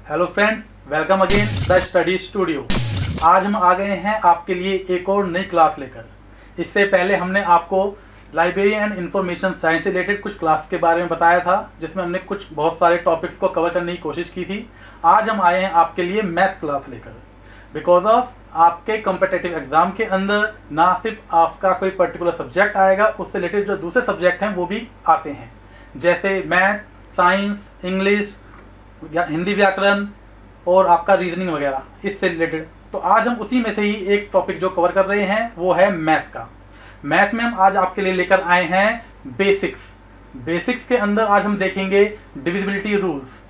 Hello friend, welcome again the study studio. आज हम आ गए हैं आपके लिए एक और नई क्लास लेकर। इससे पहले हमने आपको लाइब्रेरी एंड इंफॉर्मेशन साइंस से रिलेटेड कुछ क्लास के बारे में बताया था, जिसमें हमने कुछ बहुत सारे टॉपिक्स को कवर करने की कोशिश की थी। आज हम आए हैं आपके लिए मैथ क्लास लेकर। बिकॉज ऑफ आपके कॉम्पिटिटिव एग्जाम के अंदर ना सिर्फ आपका कोई पर्टिकुलर सब्जेक्ट आएगा, उससे रिलेटेड जो दूसरे सब्जेक्ट हैं वो भी आते हैं, जैसे मैथ, साइंस, इंग्लिश या हिंदी व्याकरण और आपका रीजनिंग वगैरह, इससे रिलेटेड। तो आज हम उसी में से ही एक टॉपिक जो कवर कर रहे हैं वो है मैथ का। मैथ में हम आज आपके लिए लेकर आए हैं बेसिक्स। बेसिक्स के अंदर आज हम देखेंगे डिविजिबिलिटी रूल्स।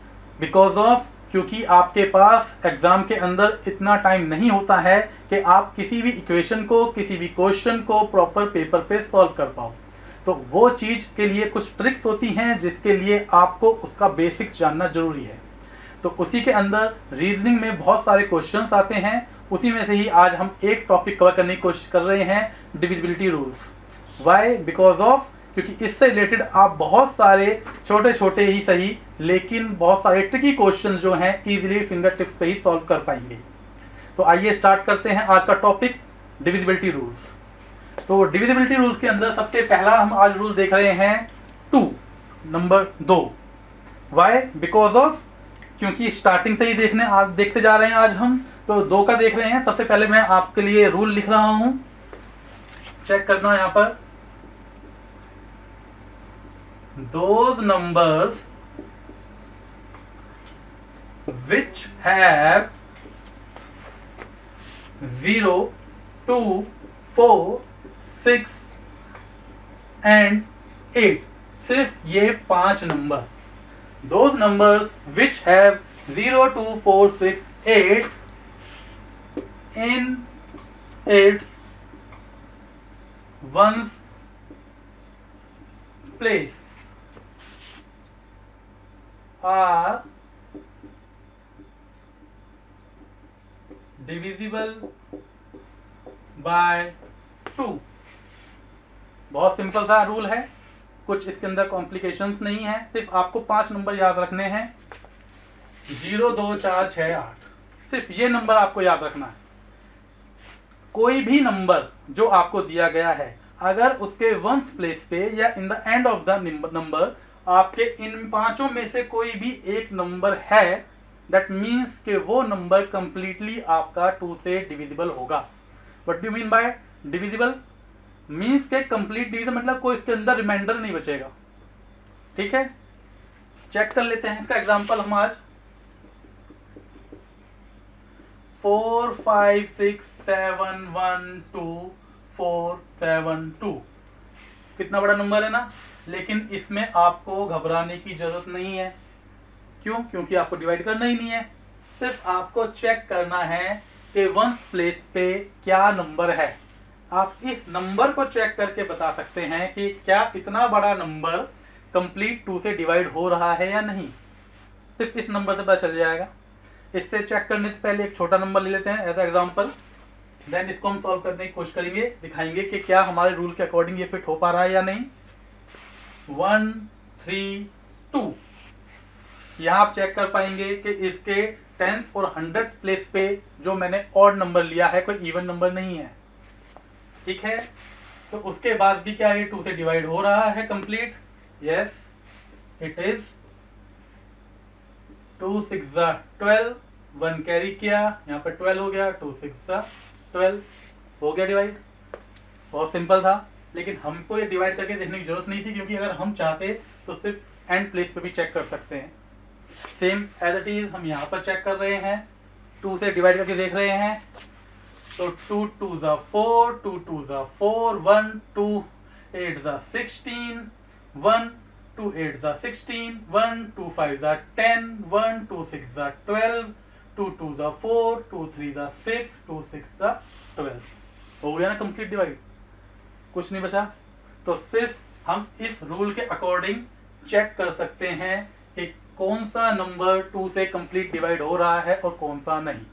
बिकॉज ऑफ क्योंकि आपके पास एग्जाम के अंदर इतना टाइम नहीं होता है कि आप किसी भी इक्वेशन को, किसी भी क्वेश्चन को प्रॉपर पेपर पे सॉल्व कर पाओ। तो वो चीज़ के लिए कुछ ट्रिक्स होती हैं जिसके लिए आपको उसका बेसिक्स जानना जरूरी है। तो उसी के अंदर रीजनिंग में बहुत सारे क्वेश्चंस आते हैं, उसी में से ही आज हम एक टॉपिक कवर करने की कोशिश कर रहे हैं, divisibility rules. Why? Because of क्योंकि इससे रिलेटेड आप बहुत सारे छोटे छोटे ही सही लेकिन बहुत सारे ट्रिकी क्वेश्चन जो हैं इजीली फिंगर टिप्स पे ही सॉल्व कर पाएंगे। तो आइए स्टार्ट करते हैं आज का टॉपिक, डिविजिबिलिटी रूल्स। तो डिविजिबिलिटी रूल्स के अंदर सबसे पहला हम आज रूल देख रहे हैं 2, नंबर 2। वाई? बिकॉज ऑफ क्योंकि स्टार्टिंग से ही देखते जा रहे हैं आज हम, तो 2 का देख रहे हैं। सबसे पहले मैं आपके लिए रूल लिख रहा हूं, चेक करना यहां पर। Those numbers which have 0, 2, 4, 6 and 8, सिर्फ ये 5 number. Those numbers which have 0, 2, 4, 6, 8 in its ones place are divisible by 2। बहुत सिंपल सा रूल है, कुछ इसके अंदर कॉम्प्लिकेशंस नहीं है, सिर्फ आपको 5 नंबर याद रखने हैं, 0, 2, 4, 6, 8। सिर्फ ये नंबर आपको याद रखना है। कोई भी नंबर जो आपको दिया गया है, अगर उसके वंस प्लेस पे या in the end of the number आपके इन 5 में से कोई भी एक नंबर है, दैट मीन्स कि वो नंबर कंप्लीटली आपका 2 से डिविजिबल होगा। What do mean by divisible? Means के कंप्लीट डिवीजन मतलब कोई इसके अंदर रिमाइंडर नहीं बचेगा। ठीक है, चेक कर लेते हैं इसका एग्जांपल हम आज। 4, 5, 6, 7, 1, 2, 4, 7, 2। कितना बड़ा नंबर है ना, लेकिन इसमें आपको घबराने की जरूरत नहीं है। क्यों? क्योंकि आपको डिवाइड करना ही नहीं है, सिर्फ आपको चेक करना है कि वंस प्लेस पे क्या नंबर है। आप इस नंबर को चेक करके बता सकते हैं कि क्या इतना बड़ा नंबर कंप्लीट 2 से डिवाइड हो रहा है या नहीं। सिर्फ इस नंबर से पता चल जाएगा। इससे चेक करने से पहले एक छोटा नंबर ले लेते हैं एज एग्जांपल, देन इसको हम सॉल्व करने की कोशिश करेंगे, दिखाएंगे कि क्या हमारे रूल के अकॉर्डिंग ये फिट हो पा रहा है या नहीं। 1, 3, 2। यहाँ आप चेक कर पाएंगे कि इसके 10th और 100th प्लेस पे जो मैंने ऑड नंबर लिया है, कोई इवन नंबर नहीं है। ठीक है, तो उसके बाद भी क्या ये 2 से डिवाइड हो रहा है complete? Yes it is. 2, 6 12, 1 carry किया, यहाँ पर 12 हो गया, 2, 6 12 हो गया डिवाइड। बहुत सिंपल था, लेकिन हमको ये डिवाइड करके देखने की जरूरत नहीं थी, क्योंकि अगर हम चाहते तो सिर्फ एंड प्लेस पे भी चेक कर सकते हैं। सेम एज इट इज हम यहाँ पर चेक कर रहे हैं, 2 से डिवाइड करके देख रहे हैं। तो 2, 2 4, 2, 2 4, 1, 2 8 16, 1, 2 8 16, 1, 2 5 10, 1, 2 6 12, 2, 2 4, 2, 3 6, 2, 6 12। हो गया ना कंप्लीट डिवाइड, कुछ नहीं बचा। तो सिर्फ हम इस रूल के अकॉर्डिंग चेक कर सकते हैं कि कौन सा नंबर 2 से कंप्लीट डिवाइड हो रहा है और कौन सा नहीं।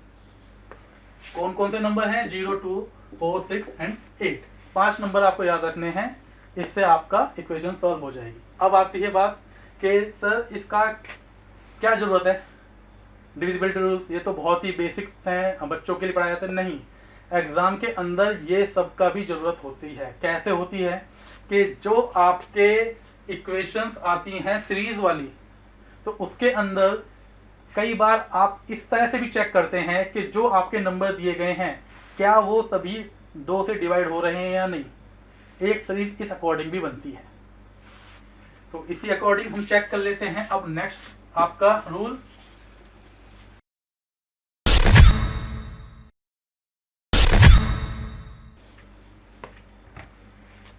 कौन कौन से नंबर हैं? 0, 2, 4, 6 एंड 8। 5 नंबर आपको याद रखने हैं, इससे आपका इक्वेशन सॉल्व हो जाएगी। अब आती है बात कि सर इसका क्या जरूरत है, डिविजिबिलिटी रूल्स, ये तो बहुत ही बेसिक्स हैं, बच्चों के लिए पढ़ाया जाता है। नहीं, एग्जाम के अंदर ये सब का भी जरूरत होती है। कैसे होती है कि जो आपके इक्वेशंस आती हैं सीरीज वाली, तो उसके अंदर कई बार आप इस तरह से भी चेक करते हैं कि जो आपके नंबर दिए गए हैं क्या वो सभी 2 से डिवाइड हो रहे हैं या नहीं। एक सीरीज इस अकॉर्डिंग भी बनती है, तो इसी अकॉर्डिंग हम चेक कर लेते हैं। अब नेक्स्ट आपका रूल,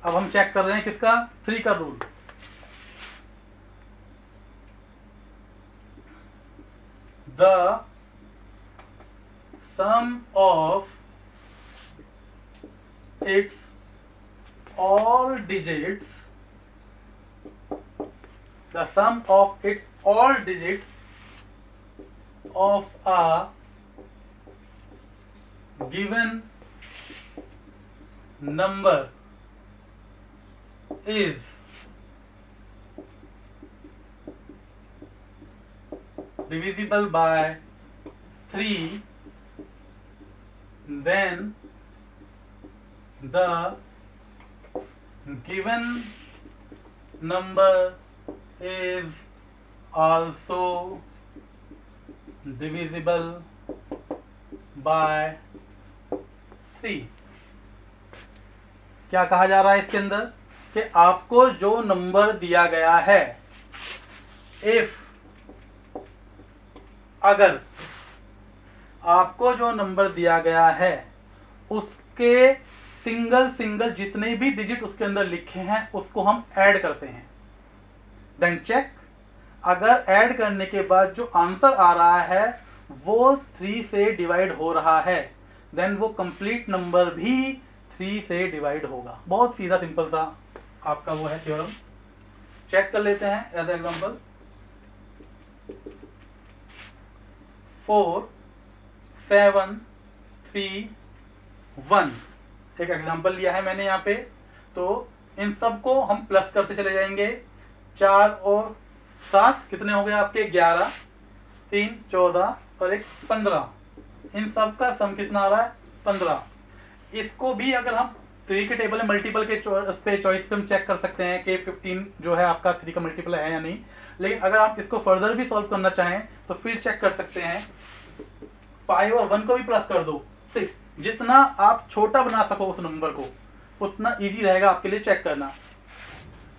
अब हम चेक कर रहे हैं किसका, 3 का rule. The sum of its all digits, the sum of its all digits of a given number is divisible by 3, then the given number is also divisible by 3। क्या कहा जा रहा है इसके अंदर कि आपको जो नंबर दिया गया है, इफ अगर आपको जो नंबर दिया गया है उसके सिंगल जितने भी डिजिट उसके अंदर लिखे हैं उसको हम ऐड करते हैं। देन चेक, अगर ऐड करने के बाद जो आंसर आ रहा है वो 3 से डिवाइड हो रहा है, देन वो कंप्लीट नंबर भी 3 से डिवाइड होगा। बहुत सीधा सिंपल सा आपका वो है थ्योरम। चेक कर लेते हैं एज एग्जांपल, 4 7 3 1 एक एग्जांपल लिया है मैंने यहाँ पे। तो इन सब को हम प्लस करते चले जाएंगे। 4 और 7 कितने हो गए आपके, 11, 3 14 और 1 15। इन सब का सम कितना आ रहा है, 15। इसको भी अगर हम 3 के टेबल में मल्टीपल के चॉइस पे हम चेक कर सकते हैं कि 15 जो है आपका 3 का मल्टीपल है या नहीं। लेकिन अगर आप इसको फर्दर भी सॉल्व करना चाहें तो फिर चेक कर सकते हैं, 5 और 1 को भी प्लस कर दो, 6। जितना आप छोटा बना सको उस नंबर को उतना इजी रहेगा आपके लिए चेक करना।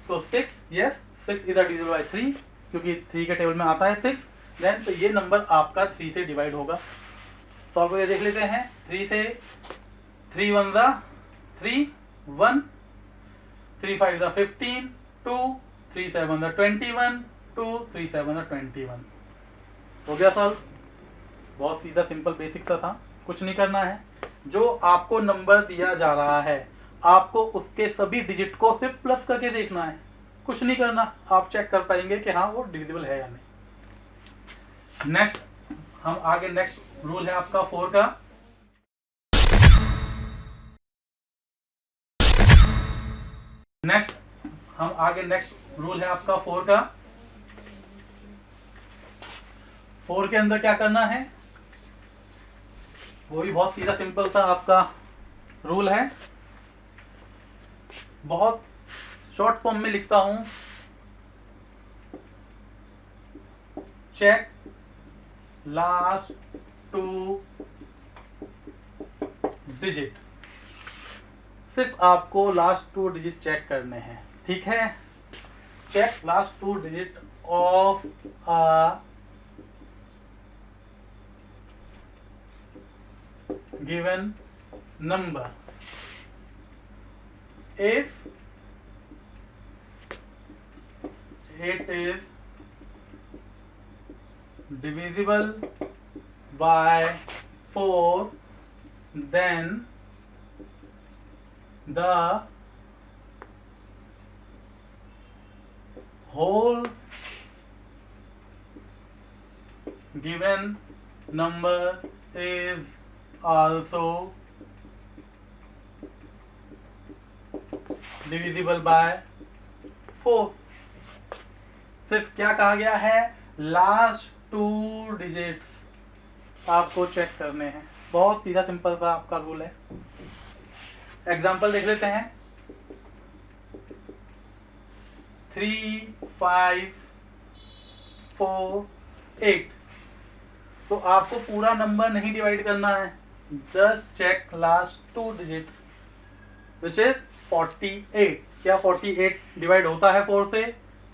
तो 6, यस 6 इज डिवाइडेड बाय 3, क्योंकि 3 के टेबल में आता है 6। देन तो ये नंबर आपका 3 से डिवाइड होगा। सॉल्व करके देख लेते हैं। 3 से 3 1 जा 3 1, 3 5 जा 15 2, 3 7 जा 21 2, 3 7 जा 21। हो गया सॉल्व। बहुत सीधा सिंपल बेसिक सा था, कुछ नहीं करना है। जो आपको नंबर दिया जा रहा है आपको उसके सभी डिजिट को सिर्फ प्लस करके देखना है, कुछ नहीं करना। आप चेक कर पाएंगे कि हाँ वो डिविजिबल है या नहीं। नेक्स्ट हम आगे, नेक्स्ट रूल है आपका 4 का। नेक्स्ट हम आगे, नेक्स्ट रूल है आपका 4 का। 4 के अंदर क्या करना है, वो भी बहुत सीधा सिंपल सा आपका रूल है। बहुत शॉर्ट फॉर्म में लिखता हूं, चेक लास्ट 2 डिजिट। सिर्फ आपको लास्ट 2 डिजिट चेक करने हैं, ठीक है। Check last 2 digit of a given number if it is divisible by 4, then the whole given number is also divisible by 4। सिर्फ क्या कहा गया है, लास्ट 2 डिजिट्स आपको चेक करने हैं। बहुत सीधा सिंपल सा आपका रूल है। एग्जाम्पल देख लेते हैं। 3, 5, 4, 8। तो आपको पूरा नंबर नहीं डिवाइड करना है, just check last 2 digit which is 48। क्या 48 डिवाइड होता है 4 से?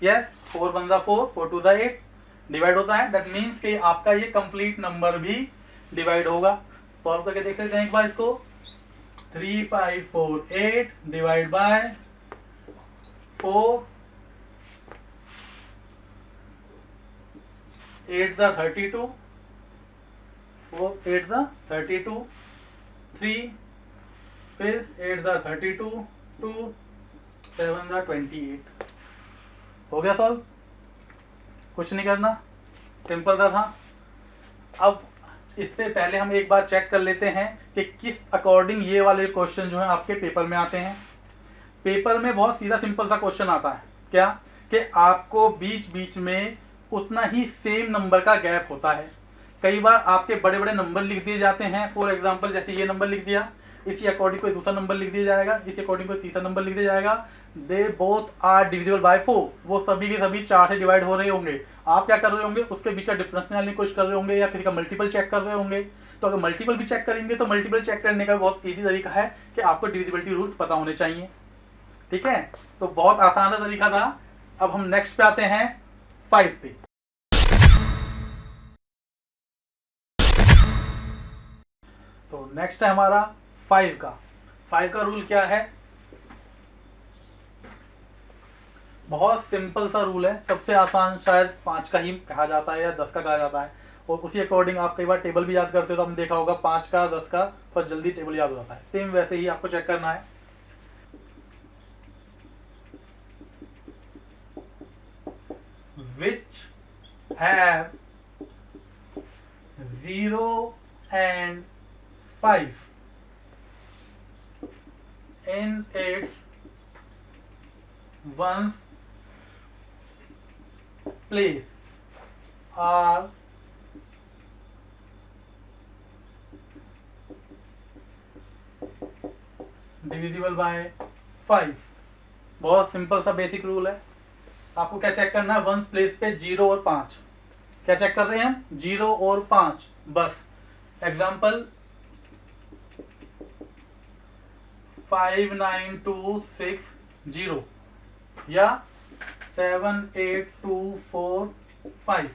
यस, 4 1 4, 4 2 8 डिवाइड होता है। दैट मीन्स कि आपका ये कंप्लीट नंबर भी डिवाइड होगा। सॉल्व करके देख लेते हैं एक बार इसको। 3 5 4 8 डिवाइड बाय 4, 8 द 32, 4 8 द 32, 3 फिर 8 द 32, 2 7 द 28। हो गया सॉल्व। कुछ नहीं करना, सिंपल था। अब इससे पहले हम एक बार चेक कर लेते हैं कि किस अकॉर्डिंग ये वाले क्वेश्चन जो है आपके पेपर में आते हैं। पेपर में बहुत सीधा सिंपल सा क्वेश्चन आता है। क्या कि आपको बीच बीच में उतना ही सेम नंबर का गैप होता है। कई बार आपके बड़े बड़े नंबर लिख दिए जाते हैं। फॉर एग्जांपल जैसे ये नंबर लिख दिया, इसी अकॉर्डिंग कोई दूसरा नंबर लिख दिया जाएगा, इसी अकॉर्डिंग कोई तीसरा नंबर लिख दिया जाएगा। They both are divisible by 4। वो सभी के सभी 4 से डिवाइड हो रहे होंगे। आप क्या कर रहे होंगे, उसके बीच का डिफरेंस निकालने की कोशिश कर रहे होंगे या किसी का मल्टीपल चेक कर रहे होंगे। तो अगर मल्टीपल भी चेक करेंगे तो मल्टीपल चेक करने का बहुत ईजी तरीका है कि आपको डिविजिबिलिटी रूल्स पता होने चाहिए। ठीक है, तो बहुत आसान सा तरीका था। अब हम नेक्स्ट पे आते हैं 5 पे। तो नेक्स्ट है हमारा 5 का। 5 का रूल क्या है? बहुत सिंपल सा रूल है। सबसे आसान शायद 5 का ही कहा जाता है या 10 का कहा जाता है, और उसी अकॉर्डिंग आप कई बार टेबल भी याद करते हो तो आपने देखा होगा 5 का 10 का बहुत जल्दी टेबल याद हो जाता है। सेम वैसे ही आपको चेक करना है। Which have 0 and 5 in its ones place are divisible by 5। बहुत सिंपल सा बेसिक रूल है। आपको क्या चेक करना है? वंस प्लेस पे 0 और 5। क्या चेक कर रहे हैं हम? 0 और 5 बस। एग्जाम्पल 5 9 2 6 0 या 7 8 2 4 5।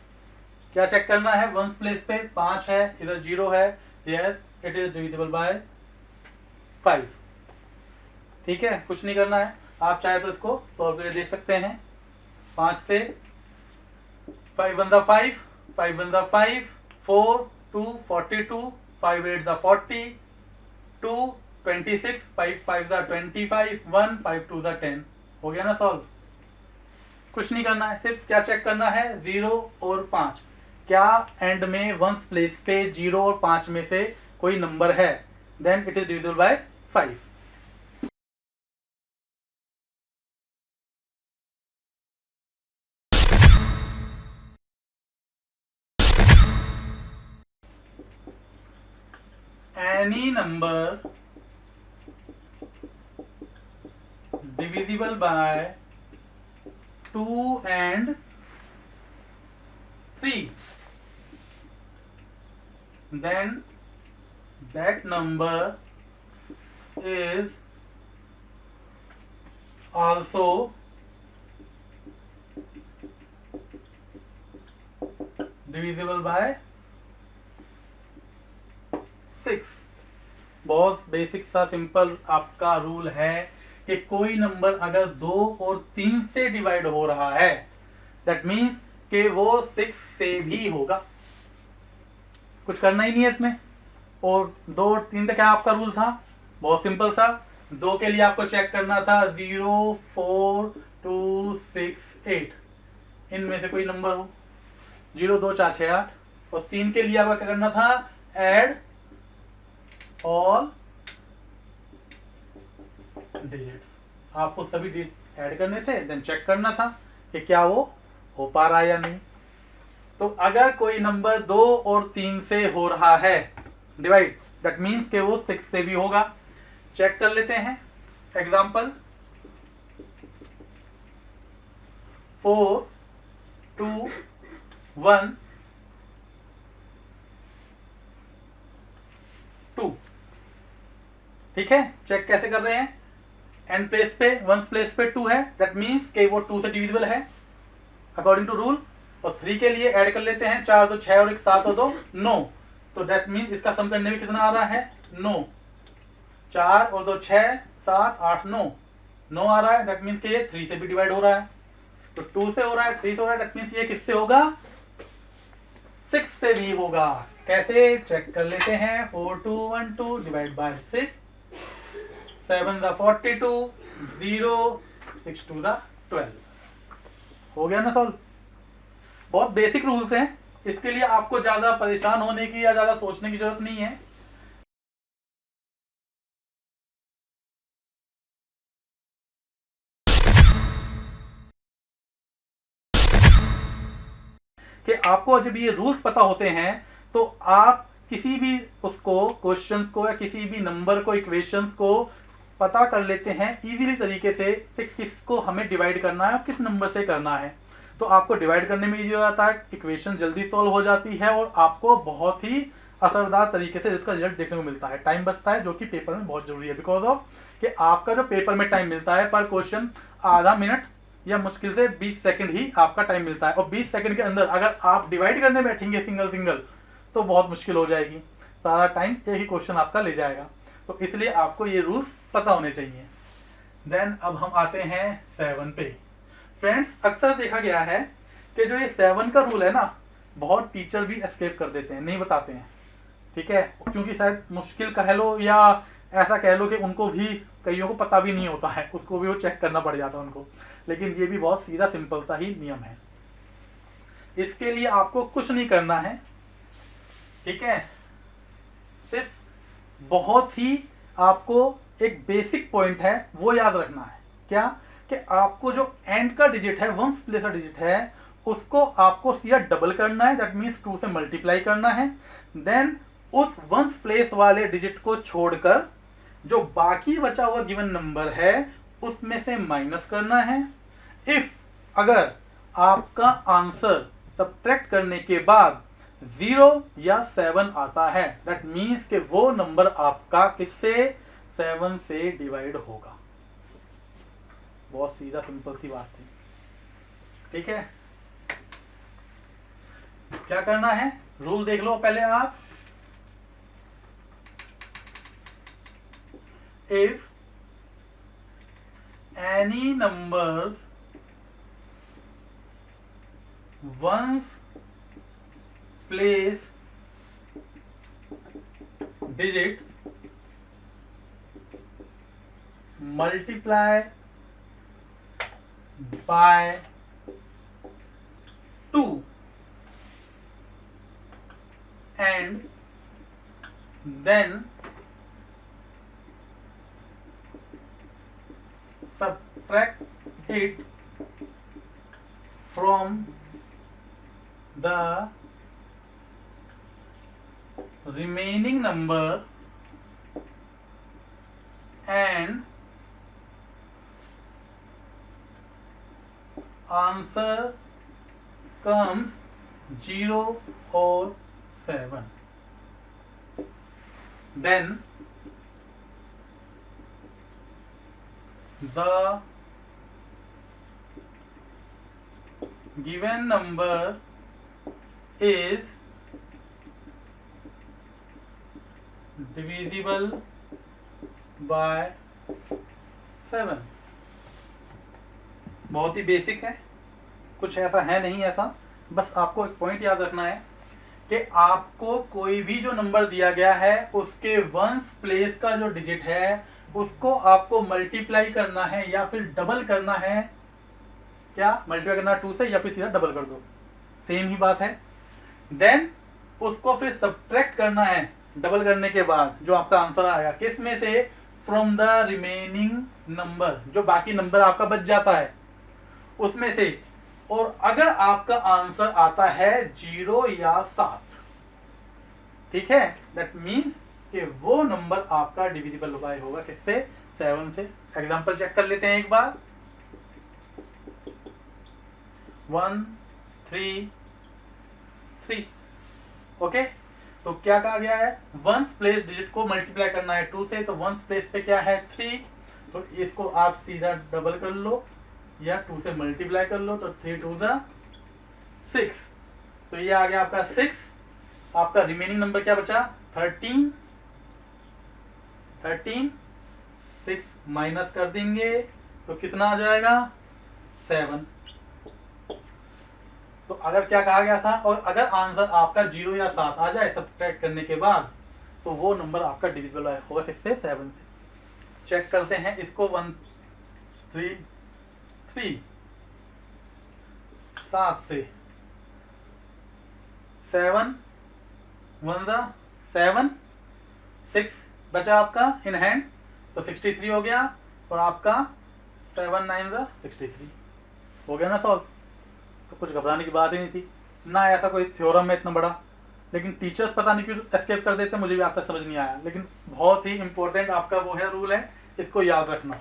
क्या चेक करना है? वंस प्लेस पे 5 है, इधर 0 है। Yes, it is divisible by 5। ठीक है, कुछ नहीं करना है। आप चाहे तो इसको सॉल्व करके देख सकते हैं। 5 से 5 1 5, 5 1 5, 4 2 42, 5 8 40, 2 26, 5 5 25, 1 5 2 10। हो गया ना सॉल्व। कुछ नहीं करना है, सिर्फ क्या चेक करना है? 0 और 5। क्या एंड में वंस प्लेस पे 0 और 5 में से कोई नंबर है, then it is divisible by 5। Any number divisible by 2 and 3, then that number is also divisible by 6। बहुत बेसिक सा सिंपल आपका रूल है कि कोई नंबर अगर 2 और 3 से डिवाइड हो रहा है, दैट मीन्स कि वो 6 से भी होगा। कुछ करना ही नहीं है इसमें। और 2 और 3 का क्या आपका रूल था? बहुत सिंपल सा। 2 के लिए आपको चेक करना था 0 4 2 6 8, इनमें से कोई नंबर हो। 0 2 4 6 8। और 3 के लिए आपका क्या करना था? Add all digits. आपको सभी डिजिट ऐड करने थे, देन चेक करना था कि क्या वो हो पा रहा है या नहीं। तो अगर कोई नंबर 2 और 3 से हो रहा है डिवाइड, दैट मीन्स कि वो 6 से भी होगा। चेक कर लेते हैं एग्जाम्पल। 4 2 1 2। ठीक है, चेक कैसे कर रहे हैं? एन प्लेस पे, वन प्लेस पे 2 है, दैट मीन्स कि वो 2 से डिविजिबल है अकॉर्डिंग टू रूल। और 3 के लिए ऐड कर लेते हैं, 4 तो 6 और 1 7 और 2 9। तो दैट मीन्स इसका सम करने में कितना आ रहा है? 9। 4 और 2 6 7 8 9 आ रहा है, दैट मीन्स कि ये 3 से भी डिवाइड हो रहा है। तो 2 से हो रहा है, 3 से हो रहा है, दैट मीन्स ये किससे होगा? 6 से भी होगा। कैसे? चेक कर लेते हैं। 4 2 1 2 डिवाइड बाय 6, 7 द 42, 0 6 2 द 12। हो गया ना सॉल्व? बहुत बेसिक रूल्स हैं, इसके लिए आपको ज्यादा परेशान होने की या ज्यादा सोचने की जरूरत नहीं है। कि आपको जब ये रूल्स पता होते हैं तो आप किसी भी उसको क्वेश्चन को या किसी भी नंबर को, इक्वेशन को पता कर लेते हैं इजीली तरीके से कि किसको हमें डिवाइड करना है और किस नंबर से करना है। तो आपको डिवाइड करने में इजी हो जाता है, इक्वेशन जल्दी सॉल्व हो जाती है और आपको बहुत ही असरदार तरीके से इसका रिजल्ट देखने को मिलता है। टाइम बचता है जो कि पेपर में बहुत जरूरी है, बिकॉज ऑफ कि आपका जो पेपर में टाइम मिलता है पर क्वेश्चन आधा मिनट या मुश्किल से 20 सेकंड ही आपका टाइम मिलता है। और 20 सेकंड के अंदर अगर आप डिवाइड करने बैठेंगे सिंगल सिंगल तो बहुत मुश्किल हो जाएगी, सारा टाइम एक ही क्वेश्चन आपका ले जाएगा। तो इसलिए आपको ये रूल्स पता होने चाहिए। देन अब हम आते हैं 7 पे। फ्रेंड्स, अक्सर देखा गया है कि जो ये 7 का रूल है ना, बहुत टीचर भी एस्केप कर देते हैं, नहीं बताते हैं। ठीक है, क्योंकि शायद मुश्किल कह लो या ऐसा कह लो कि उनको भी, कईयों को पता भी नहीं होता है, उसको भी वो चेक करना पड़ जाता है उनको। लेकिन ये भी बहुत सीधा सिंपल सा ही नियम है। इसके लिए आपको कुछ नहीं करना है, ठीक है, सिर्फ बहुत ही आपको एक बेसिक पॉइंट है वो याद रखना है। क्या? कि आपको जो एंड का डिजिट है, वंस प्लेस का डिजिट है, उसको आपको सीधा डबल करना है, दैट मीन्स 2 से मल्टीप्लाई करना है। देन उस वंस प्लेस वाले डिजिट को छोड़कर जो बाकी बचा हुआ गिवन नंबर है उसमें से माइनस करना है। इफ अगर आपका आंसर सब्ट्रैक्ट करने के बाद 0 या 7 आता है, दैट मीन्स कि वो नंबर आपका किससे? 7 से डिवाइड होगा। बहुत सीधा सिंपल सी बात थी। ठीक है, क्या करना है? रूल देख लो पहले आप। If any number ones place digit multiply by 2 and then subtract it from the remaining number and answer comes 0 or 7. Then the given number is divisible by 7। बहुत ही बेसिक है, कुछ ऐसा है नहीं ऐसा। बस आपको एक पॉइंट याद रखना है कि आपको कोई भी जो नंबर दिया गया है उसके वंस प्लेस का जो डिजिट है उसको आपको मल्टीप्लाई करना है या फिर डबल करना है। क्या मल्टीप्लाई करना? 2 से, या फिर सीधा डबल कर दो, सेम ही बात है। देन उसको फिर सब्ट्रैक्ट करना है डबल करने के बाद जो आपका आंसर आएगा, किस में से? फ्रॉम द रिमेनिंग नंबर, जो बाकी नंबर आपका बच जाता है उसमें से और अगर आपका आंसर आता है 0 या 7, ठीक है, दैट मीन्स कि वो नंबर आपका डिविजिबल बाय होगा किससे? 7 से। एग्जांपल चेक कर लेते हैं एक बार। 1 3 3। ओके, तो क्या कहा गया है? वंस प्लेस डिजिट को मल्टीप्लाई करना है 2 से, तो वंस प्लेस पे क्या है? 3। तो इसको आप सीधा डबल कर लो या 2 से मल्टीप्लाई कर लो, तो 3 2 6। तो ये आ गया आपका 6। आपका रिमेनिंग नंबर क्या बचा? 13। 6 माइनस कर देंगे तो कितना आ जाएगा? 7। तो अगर क्या कहा गया था, और अगर आंसर आपका 0 या 7 आ जाए सब्ट्रैक्ट करने के बाद, तो वो नंबर आपका डिविजिबल होगा किससे? 7 से। चेक करते हैं इसको। 1 3 3 7 से 7 1 7 6 बचा आपका इन हैंड, तो 63 हो गया। और आपका 7 9 63 हो गया ना सॉल्व। तो कुछ घबराने की बात ही नहीं थी ना, ऐसा कोई थ्योरम है इतना बड़ा, लेकिन टीचर्स पता नहीं क्यों एस्केप कर देते, मुझे भी आज तक समझ नहीं आया। लेकिन बहुत ही इंपॉर्टेंट आपका वो है, रूल है, इसको याद रखना।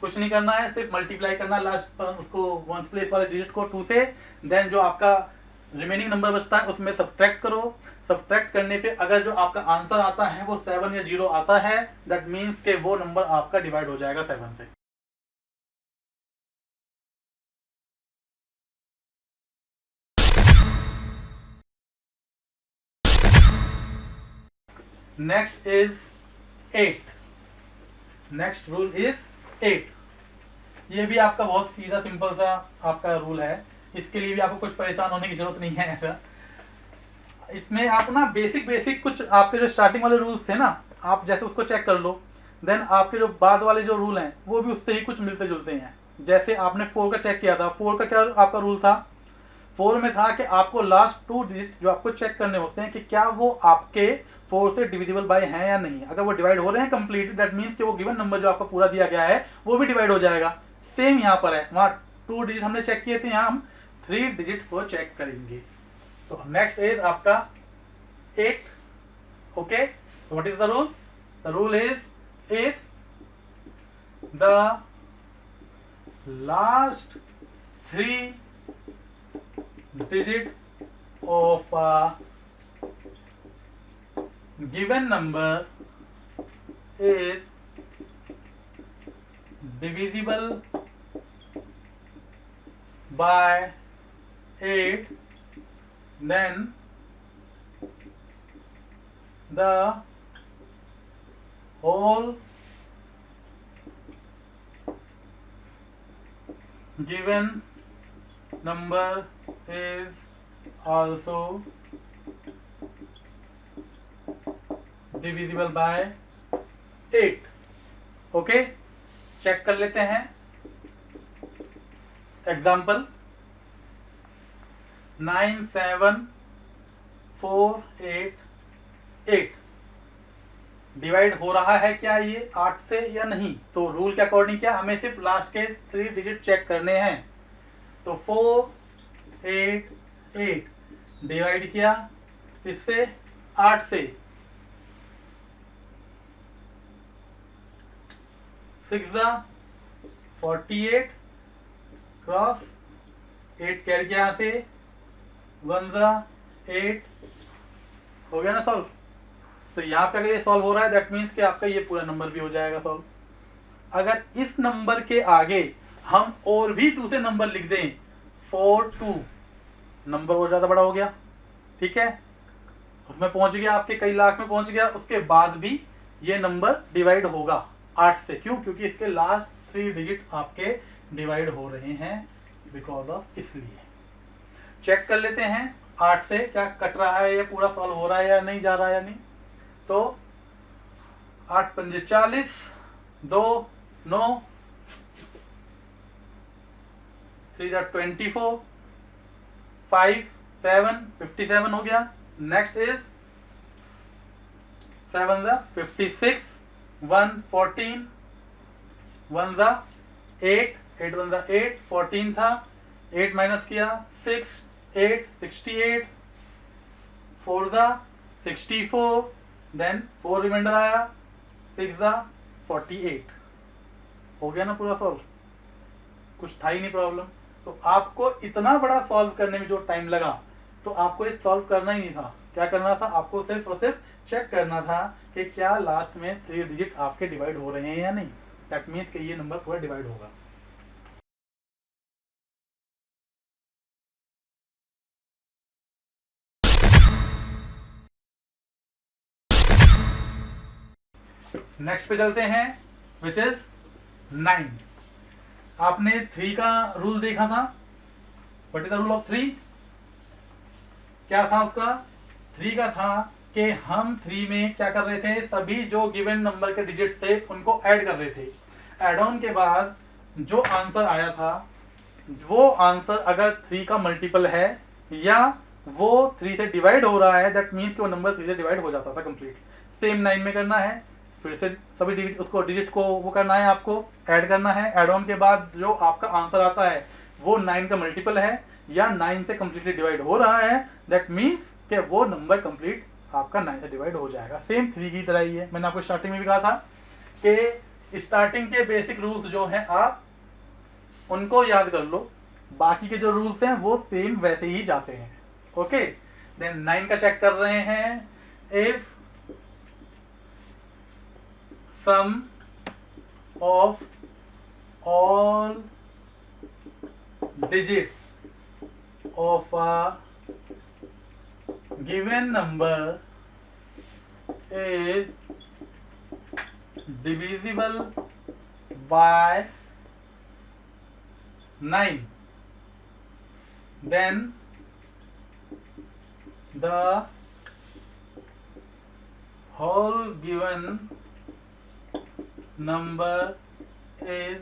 कुछ नहीं करना है, सिर्फ मल्टीप्लाई करना लास्ट पर उसको वंस प्लेस वाले डिजिट को 2 से, देन जो आपका रिमेनिंग नंबर बचता है उसमें सब्ट्रैक्ट करो। सब्ट्रैक्ट करने पे अगर जो आपका आंसर आता है वो 7 या 0 आता है, दैट मीन्स के वो नंबर आपका डिवाइड हो जाएगा 7 से। Next is 8। Next rule is 8। ये भी आपका बहुत सीधा सिंपल सा आपका रूल है, इसके लिए भी आपको कुछ परेशान होने की जरूरत नहीं है ऐसा। इसमें आप ना बेसिक कुछ आपके जो स्टार्टिंग वाले रूल्स थे ना, आप जैसे उसको चेक कर लो, देन आपके जो बाद वाले जो रूल हैं वो भी उससे ही कुछ मिलते जुलते हैं। जैसे आपने 4 का चेक किया था, 4 का क्या आपका रूल था? 4 में था कि आपको लास्ट 2 डिजिट जो आपको चेक करने होते हैं कि क्या वो आपके 4 से डिविजिबल बाय हैं या नहीं। अगर वो डिवाइड हो रहे हैं कंप्लीट, दैट मीन्स कि वो गिवन नंबर जो आपका पूरा दिया गया है वो भी डिवाइड हो जाएगा। सेम यहाँ पर है, वहाँ 2 डिजिट हमने चेक किए थे, यहाँ हम 3 डिजिट को चेक करेंगे। तो नेक्स्ट इज आपका 8। Okay, so what is the rule? The rule is if the last 3 digit of a given number is divisible by 8, then the whole given number is also divisible by 8। Okay, check कर लेते हैं example. 9 7 4 8 8 divide हो रहा है क्या ये 8 से या नहीं? तो रूल के अकॉर्डिंग क्या, हमें सिर्फ लास्ट के 3 डिजिट चेक करने हैं। तो 4 8 8 डिवाइड किया इससे 8 से, 6 48 क्रॉस 8 कैरी किया यहाँ से, 1 8 हो गया ना सॉल्व। तो यहाँ पे अगर ये सॉल्व हो रहा है, दैट मीन्स कि आपका ये पूरा नंबर भी हो जाएगा सॉल्व। अगर इस नंबर के आगे हम और भी दूसरे नंबर लिख दें, 4 2, नंबर और ज्यादा बड़ा हो गया, ठीक है, उसमें पहुंच गया, आपके कई लाख में पहुंच गया, उसके बाद भी ये नंबर डिवाइड होगा 8 से। क्यों? क्योंकि इसके लास्ट 3 डिजिट आपके डिवाइड हो रहे हैं, बिकॉज ऑफ इसलिए। चेक कर लेते हैं 8 से क्या कट रहा है, ये पूरा सॉल्व हो रहा है या नहीं, जा रहा है या नहीं। तो 8 पंजे 40, 2 9, 3 24, 5 7 57 हो गया। नेक्स्ट इज 7 56, 1 14, 1 8 8 1 8 14 था, 8 माइनस किया 6, 8 68, 4 ज़ा 64, देन 4 रिमाइंडर आया 6 ज़ा 48। हो गया ना पूरा सॉल्व, कुछ था ही नहीं प्रॉब्लम। तो आपको इतना बड़ा सॉल्व करने में जो टाइम लगा, तो आपको ये सॉल्व करना ही नहीं था। क्या करना था आपको? सिर्फ और सिर्फ चेक करना था कि क्या लास्ट में 3 डिजिट आपके डिवाइड हो रहे हैं या नहीं। दैट मीन्स कि ये नंबर पूरा डिवाइड होगा। नेक्स्ट पे चलते हैं, विच इज 9। आपने 3 का रूल देखा था। What is the rule of 3? क्या था उसका? 3 का था कि हम 3 में क्या कर रहे थे, सभी जो गिवन नंबर के डिजिट थे उनको ऐड कर रहे थे। एड ऑन के बाद जो आंसर आया था, वो आंसर अगर 3 का मल्टीपल है या वो 3 से डिवाइड हो रहा है, दैट मीन्स कि वो नंबर 3 से डिवाइड हो जाता था कंप्लीट। सेम 9 में करना है, फिर से सभी डिजिट उसको डिजिट को वो करना है, आपको ऐड करना है। एड ऑन के बाद जो आपका आंसर आता है वो 9 का मल्टीपल है या 9 से कंप्लीटली डिवाइड हो रहा है, दैट मीन्स कि वो नंबर कंप्लीट आपका 9 से डिवाइड हो जाएगा। सेम 3 की तरह ही है। मैंने आपको स्टार्टिंग में भी कहा था कि स्टार्टिंग के बेसिक रूल्स जो हैं आप उनको याद कर लो, बाकी के जो रूल्स हैं वो सेम वैसे ही जाते हैं। ओके, देन 9 का चेक कर रहे हैं। If sum of all digits of a given number is divisible by 9, then the whole given number is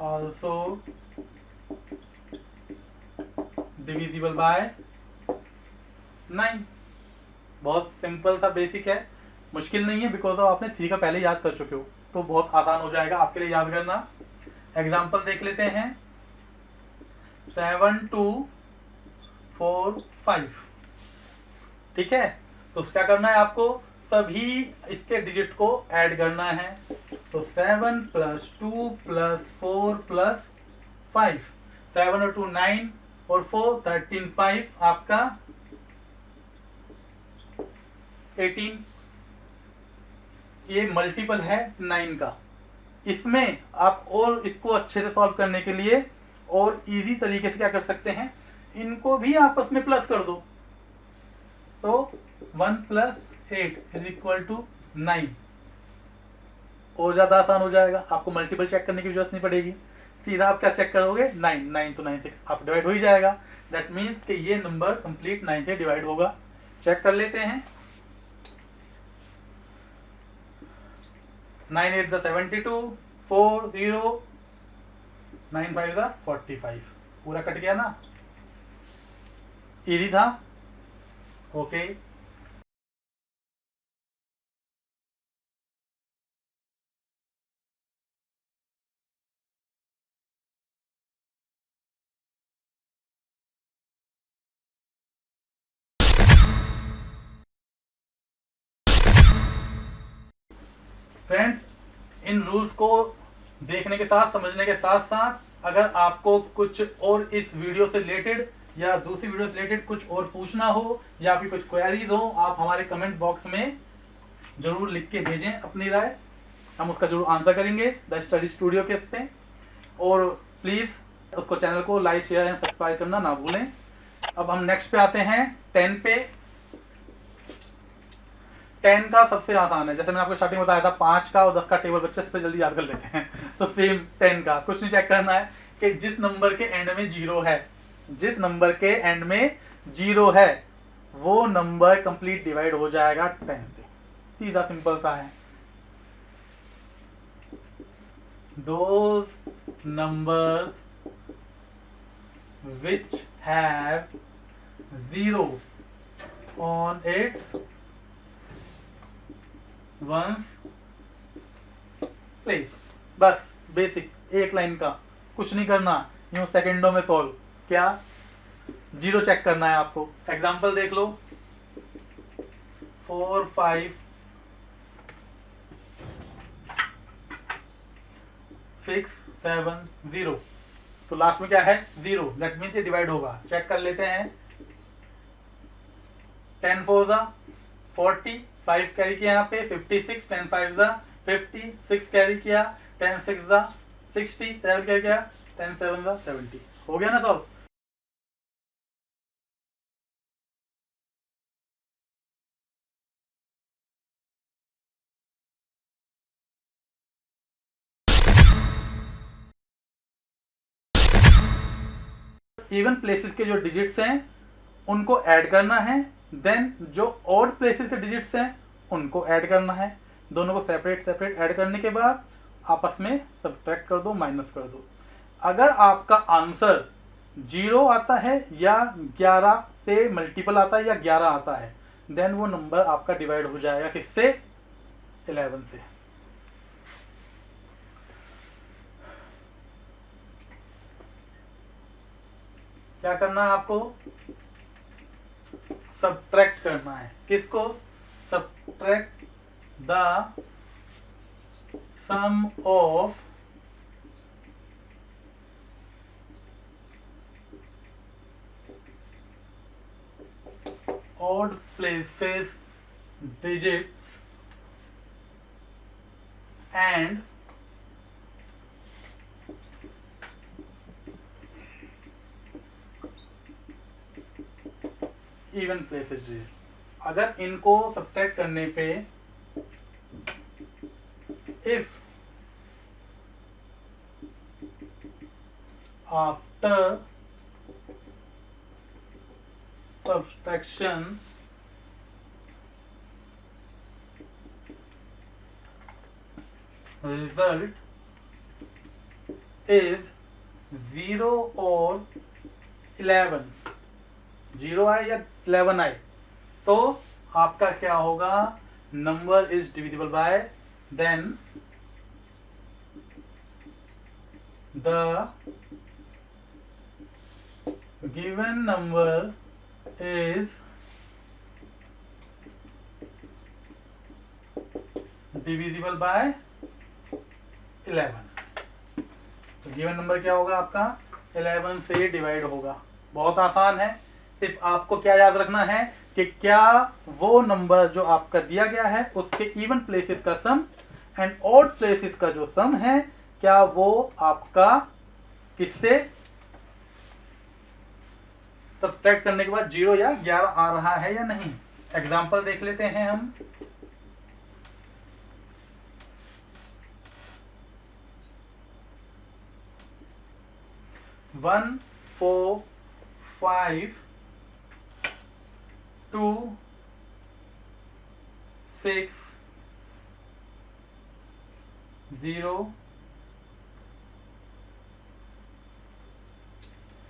also divisible by 9। बहुत सिंपल सा, बेसिक है, मुश्किल नहीं है, बिकॉज ऑफ आपने 3 का पहले याद कर चुके हो, तो बहुत आसान हो जाएगा आपके लिए याद करना। एग्जांपल देख लेते हैं। 7 2 4 5, ठीक है। तो क्या करना है आपको? सभी इसके डिजिट को ऐड करना है। तो 7 + 2 + 4 + 5, 7 और 2 9 और 4 13 5 आपका 18। ये मल्टीपल है 9 का। इसमें आप और इसको अच्छे से सॉल्व करने के लिए और इजी तरीके से क्या कर सकते हैं, इनको भी आपस में प्लस कर दो। तो 1 + 8 = 9। और ज्यादा आसान हो जाएगा, आपको मल्टीपल चेक करने की जरूरत नहीं पड़ेगी। सीधा आप क्या चेक करोगे? 9 9 तो 9 से आप डिवाइड हो ही जाएगा। दैट मीन्स कि ये नंबर कंप्लीट 9 से डिवाइड होगा। चेक कर लेते हैं। 9 8 72, 4 0, 9 5 45। पूरा कट गया ना? इजी था। ओके, फ्रेंड्स, इन रूल्स को देखने के साथ, समझने के साथ साथ, अगर आपको कुछ और इस वीडियो से रिलेटेड या दूसरी वीडियो से रिलेटेड कुछ और पूछना हो या फिर कुछ क्वेरीज हो, आप हमारे कमेंट बॉक्स में जरूर लिख के भेजें अपनी राय, हम उसका जरूर आंसर करेंगे द स्टडी स्टूडियो के पे। और प्लीज़ उसको, चैनल को लाइक शेयर एंड सब्सक्राइब करना ना भूलें। अब हम नेक्स्ट पे आते हैं 10 पे। 10 का सबसे आसान है, जैसे मैंने आपको स्टार्टिंग बताया था 5 का और 10 का टेबल बच्चे सबसे जल्दी याद कर लेते हैं। तो सेम 10 का कुछ नहीं चेक करना है कि जिस नंबर के एंड में 0 है, जिस नंबर के एंड में 0 है वो नंबर कंप्लीट डिवाइड हो जाएगा 10 से। सीधा सिंपल सा है। Those numbers which have 0 on its ones place। बस बेसिक, एक लाइन का, कुछ नहीं करना। यूं सेकेंडों में सॉल्व। क्या? जीरो चेक करना है आपको। एग्जांपल देख लो, 4 5 6 7 0, तो लास्ट में क्या है? 0। दैट मीन्स ये डिवाइड होगा। चेक कर लेते हैं। 10 4 ज़ा 40, 5 कैरी किया यहाँ पे 56, 10 5 ज़ा 50, 6 कैरी किया 10 6 ज़ा 60, 7 कैरी किया 10 7 ज़ा 70। हो गया ना सॉल्व? इवन प्लेसेस के जो डिजिट्स हैं उनको ऐड करना है, देन जो ऑड प्लेसेस के डिजिट्स हैं उनको ऐड करना है। दोनों को सेपरेट सेपरेट ऐड करने के बाद आपस में सब्ट्रैक्ट कर दो, माइनस कर दो। अगर आपका आंसर 0 आता है या 11 से मल्टीपल आता है या 11 आता है, देन वो नंबर आपका डिवाइड हो जाएगा किससे? 11 से। क्या करना है आपको? सब्ट्रैक्ट करना है। किसको? Subtract the sum of odd places digits and even places digit. अगर इनको सब्ट्रैक्ट करने पे if after subtraction result is 0 और 11, 0 आए या 11 आए, तो आपका क्या होगा? Number is divisible by, then the given number is divisible by 11। तो गिवन नंबर क्या होगा आपका? 11 से डिवाइड होगा। बहुत आसान है। सिर्फ आपको क्या याद रखना है कि क्या वो नंबर जो आपका दिया गया है उसके इवन प्लेसेस का सम एंड ऑड प्लेसेस का जो सम है, क्या वो आपका किससे सब्ट्रैक्ट करने के बाद 0 या 11 आ रहा है या नहीं। एग्जांपल देख लेते हैं हम। वन 4 5 2 6 0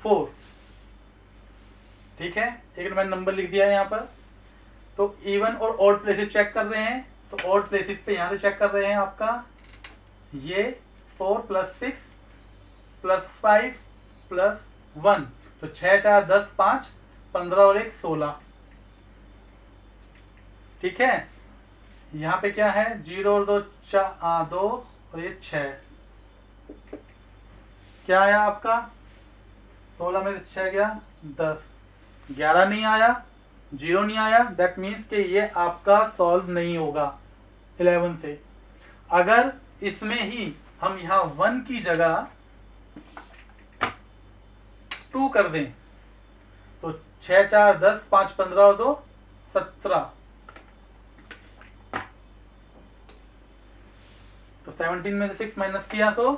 4। ठीक है, एक मैंने नंबर लिख दिया है यहाँ पर। तो इवन और ऑड प्लेसेस चेक कर रहे हैं, तो ऑड प्लेसेस पे यहाँ से चेक कर रहे हैं आपका ये 4 + 6 + 5 + 1, तो 6 4 10 5 15 और 1 16। ठीक है, यहाँ पे क्या है? 0 और 2 2 और ये 6। क्या आया आपका? 16 में से 6 गया 10, 11 नहीं आया, 0 नहीं आया। दैट मीन्स कि ये आपका सॉल्व नहीं होगा 11 से। अगर इसमें ही हम यहाँ 1 की जगह 2 कर दें तो 6 4 10 5 15 और 2 17, तो 17 में से 6 माइनस किया तो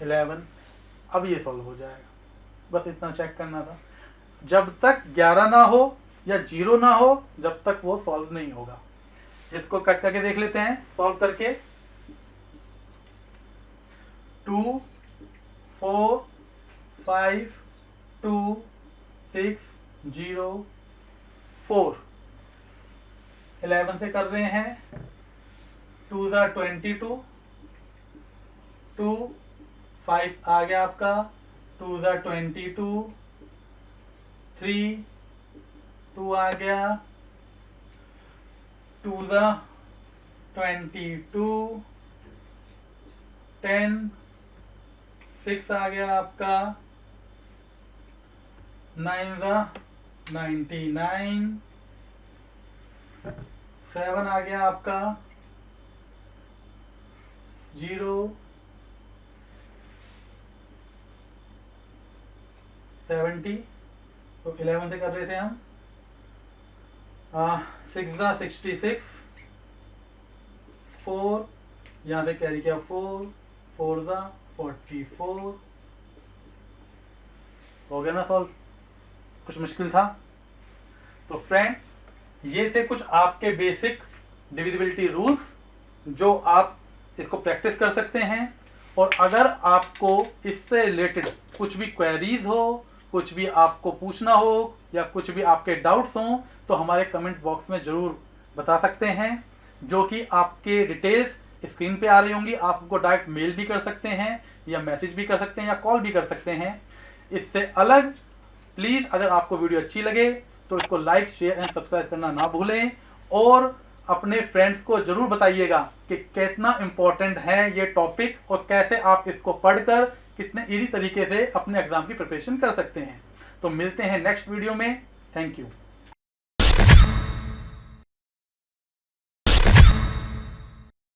11। अब ये सॉल्व हो जाएगा। बस इतना चेक करना था। जब तक 11 ना हो या 0 ना हो, जब तक वो सॉल्व नहीं होगा। इसको कट करके देख लेते हैं सॉल्व करके। 2 4 5 2 6 0 4, 11 से कर रहे हैं। 2 * 22, 2 5 आ गया आपका, 2 ज़ा 22, 3, 2 आ गया, 2 ज़ा 22, 10, 6 आ गया आपका, 9 ज़ा 99, 7 आ गया आपका, 0, 70, तो 11 से कर रहे थे हम। 6 ज़ा 66, 4, यहाँ से कैरी किया 4, 4 ज़ा 44, हो गया ना सॉल्व। कुछ मुश्किल था? तो फ्रेंड, ये थे कुछ आपके बेसिक डिविजिबिलिटी रूल्स जो आप इसको प्रैक्टिस कर सकते हैं। और अगर आपको इससे रिलेटेड कुछ भी क्वेरीज हो, कुछ भी आपको पूछना हो या कुछ भी आपके डाउट्स हों, तो हमारे कमेंट बॉक्स में ज़रूर बता सकते हैं, जो कि आपके डिटेल्स स्क्रीन पे आ रही होंगी। आप उनको डायरेक्ट मेल भी कर सकते हैं या मैसेज भी कर सकते हैं या कॉल भी कर सकते हैं। इससे अलग प्लीज़ अगर आपको वीडियो अच्छी लगे तो इसको लाइक, शेयर एंड सब्सक्राइब करना ना भूलें। और अपने फ्रेंड्स को ज़रूर बताइएगा कि कितना इम्पोर्टेंट है ये टॉपिक और कैसे आप इसको पढ़कर कितने इजी तरीके से अपने एग्ज़ाम की प्रिपरेशन कर सकते हैं। तो मिलते हैं नेक्स्ट वीडियो में। Thank you.